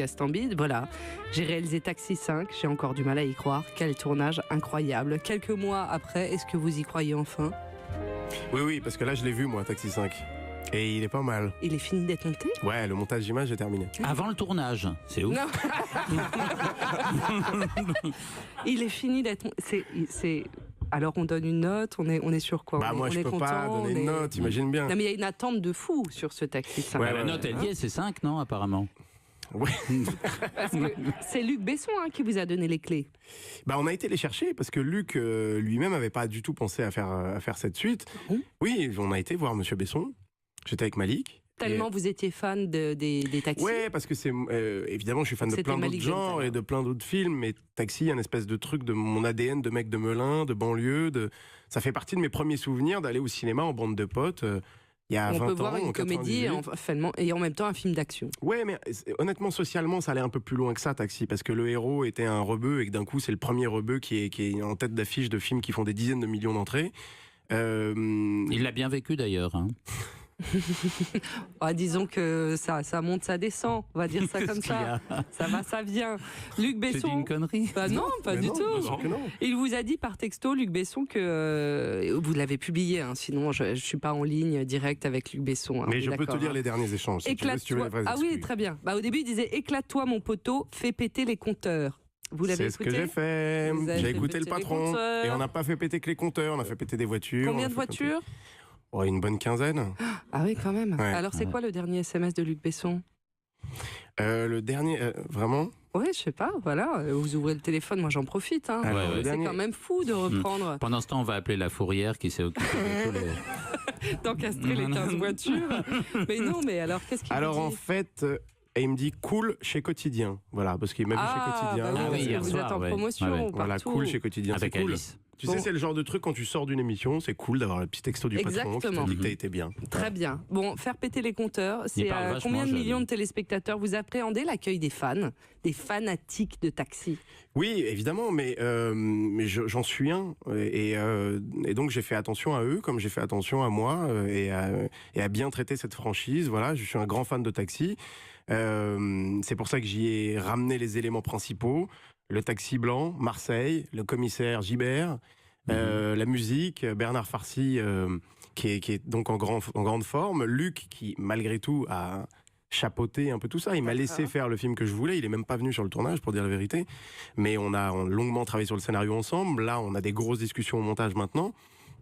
Castambide. Voilà, j'ai réalisé Taxi 5, j'ai encore du mal à y croire. Quel tournage incroyable. Quelques mois après, est-ce que vous y croyez enfin ? Oui, parce que là je l'ai vu moi, Taxi 5. Et il est pas mal. Il est fini d'être monté ? Ouais, le montage d'image est terminé. Avant le tournage, c'est ouf. Non. Il est fini d'être... C'est... Alors on donne une note, on est sur quoi ? Bah moi je peux pas donner une note, imagine bien. Non mais il y a une attente de fou sur ce Taxi 5. La note elle y est, c'est 5 non apparemment. Ouais. Parce que c'est Luc Besson qui vous a donné les clés. Bah on a été les chercher parce que Luc lui-même avait pas du tout pensé à faire cette suite. Oui, on a été voir Monsieur Besson. J'étais avec Malik. Tellement vous étiez fan des taxis. Ouais, parce que c'est évidemment, je suis fan de plein d'autres genres et de plein d'autres films, mais Taxi, un espèce de truc de mon ADN de mec de Melun, de banlieue, ça fait partie de mes premiers souvenirs d'aller au cinéma en bande de potes. Il y a 20 ans. On peut voir une comédie et en même temps un film d'action. Ouais, mais honnêtement, socialement, ça allait un peu plus loin que ça, Taxi, parce que le héros était un rebeu et que d'un coup, c'est le premier rebeu qui est en tête d'affiche de films qui font des dizaines de millions d'entrées. Il l'a bien vécu d'ailleurs. Hein. Disons que ça monte, ça descend, on va dire ça comme ça. Ça va, ça vient. Luc Besson. C'est une connerie. Bah non, pas du tout. Il vous a dit par texto, Luc Besson, que vous l'avez publié. Hein, sinon, je suis pas en ligne direct avec Luc Besson. Hein, mais je peux te lire les derniers échanges. Si tu veux les vrais oui, très bien. Au début, il disait éclate-toi, mon poteau, fais péter les compteurs. Vous l'avez écouté ? C'est ce que j'ai fait. J'ai écouté le patron. Et on n'a pas fait péter que les compteurs, on a fait péter des voitures. Combien de voitures ? Une bonne quinzaine. Ah oui, quand même. Ouais. Alors, c'est quoi le dernier SMS de Luc Besson ? Le dernier, vraiment ? Oui, je sais pas, voilà. Vous ouvrez le téléphone, moi j'en profite. Hein. C'est quand même fou de reprendre. Pendant ce temps, on va appeler la fourrière qui s'est occupée de tous les... d'encastrer les 15 voitures. Mais non, mais alors, qu'est-ce qu'il Alors, dit ? en fait... Et il me dit cool chez Quotidien. Voilà, parce qu'il m'a vu chez Quotidien. Bah oui, vous êtes en promotion. Voilà, cool chez Quotidien. Avec cool. Alice. Tu sais, c'est le genre de truc quand tu sors d'une émission, c'est cool d'avoir le petit texto du patron qui te dit que t'as été bien. Très bien. Bon, faire péter les compteurs, c'est combien de millions de téléspectateurs vous appréhendez l'accueil des fans, des fanatiques de Taxi ? Oui, évidemment, mais j'en suis un. Et donc j'ai fait attention à eux, comme j'ai fait attention à moi, et à bien traiter cette franchise. Voilà, je suis un grand fan de Taxi. C'est pour ça que j'y ai ramené les éléments principaux. Le taxi blanc, Marseille, le commissaire Gibert, la musique, Bernard Farcy qui est donc en grande forme, Luc qui malgré tout a chapeauté un peu tout ça, il m'a laissé faire le film que je voulais, il est même pas venu sur le tournage pour dire la vérité, mais on a longuement travaillé sur le scénario ensemble, là on a des grosses discussions au montage maintenant.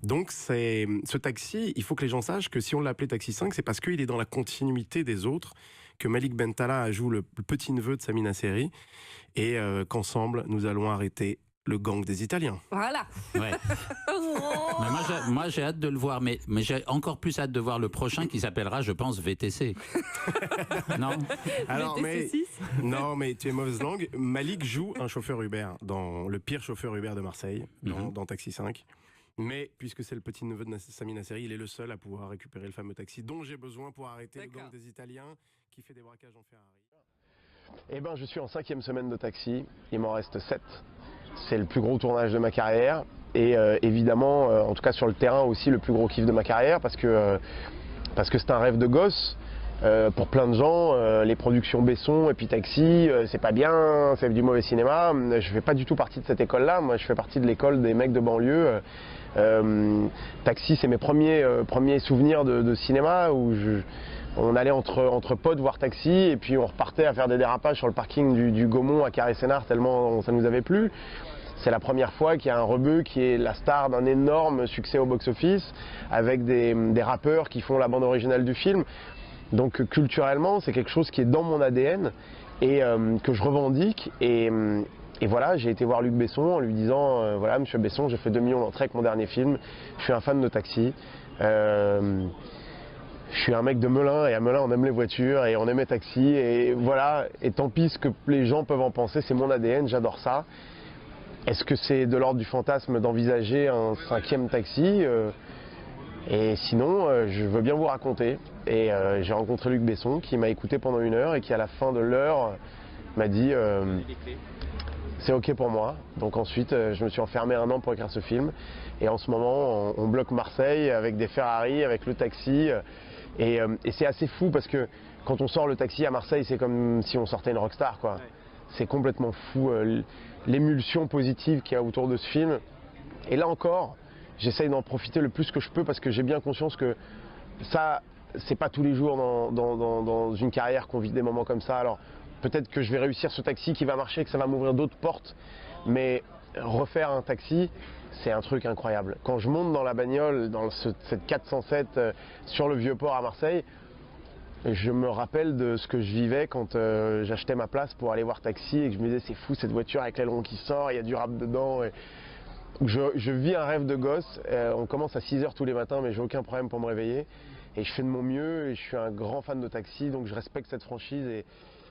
Donc ce taxi, il faut que les gens sachent que si on l'a appelé Taxi 5, c'est parce qu'il est dans la continuité des autres, que Malik Bentala joue le petit-neveu de Samina Seri, et qu'ensemble, nous allons arrêter le gang des Italiens. Voilà. Ouais. Mais moi, j'ai hâte de le voir, mais j'ai encore plus hâte de voir le prochain qui s'appellera, je pense, VTC. Non. Alors, VTC 6 non, mais tu es mauvaise langue. Malik joue un chauffeur Uber, dans le pire chauffeur Uber de Marseille, dans Taxi 5. Mais puisque c'est le petit-neveu de Samina Seri, il est le seul à pouvoir récupérer le fameux taxi dont j'ai besoin pour arrêter le gang des Italiens qui fait des braquages en Ferrari. Eh ben, je suis en 5e semaine de Taxi, il m'en reste 7. C'est le plus gros tournage de ma carrière et évidemment, en tout cas sur le terrain aussi, le plus gros kiff de ma carrière parce que c'est un rêve de gosse. Pour plein de gens, les productions Besson et puis Taxi, c'est pas bien, c'est du mauvais cinéma. Je fais pas du tout partie de cette école-là. Moi, je fais partie de l'école des mecs de banlieue. Taxi, c'est mes premiers souvenirs de cinéma où on allait entre potes voir Taxi et puis on repartait à faire des dérapages sur le parking du Gaumont à Carré-Sénard tellement ça nous avait plu. C'est la première fois qu'il y a un rebeu qui est la star d'un énorme succès au box-office avec des rappeurs qui font la bande originale du film. Donc culturellement, c'est quelque chose qui est dans mon ADN et que je revendique. Et voilà, j'ai été voir Luc Besson en lui disant voilà, monsieur Besson, j'ai fait 2 millions d'entrées avec mon dernier film. Je suis un fan de Taxi. Je suis un mec de Melun et à Melun on aime les voitures et on aimait Taxi. Et voilà, et tant pis ce que les gens peuvent en penser, c'est mon ADN, j'adore ça. Est-ce que c'est de l'ordre du fantasme d'envisager un 5e Taxi et sinon, je veux bien vous raconter. Et j'ai rencontré Luc Besson qui m'a écouté pendant 1 heure et qui à la fin de l'heure m'a dit c'est ok pour moi. Donc ensuite, je me suis enfermé 1 an pour écrire ce film. Et en ce moment, on bloque Marseille avec des Ferrari, avec le taxi. Et c'est assez fou parce que quand on sort le taxi à Marseille, c'est comme si on sortait une rockstar, quoi. Ouais. C'est complètement fou, l'émulsion positive qu'il y a autour de ce film. Et là encore, j'essaye d'en profiter le plus que je peux parce que j'ai bien conscience que ça, c'est pas tous les jours dans une carrière qu'on vit des moments comme ça. Alors peut-être que je vais réussir ce taxi qui va marcher, que ça va m'ouvrir d'autres portes, mais refaire un taxi, c'est un truc incroyable. Quand je monte dans la bagnole, dans cette 407 sur le Vieux-Port à Marseille, je me rappelle de ce que je vivais quand j'achetais ma place pour aller voir Taxi et que je me disais c'est fou cette voiture avec l'aileron qui sort, il y a du rap dedans. Et je vis un rêve de gosse, on commence à 6h tous les matins mais j'ai aucun problème pour me réveiller et je fais de mon mieux et je suis un grand fan de Taxi donc je respecte cette franchise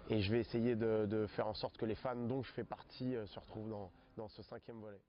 et je vais essayer de faire en sorte que les fans dont je fais partie se retrouvent dans ce 5e volet.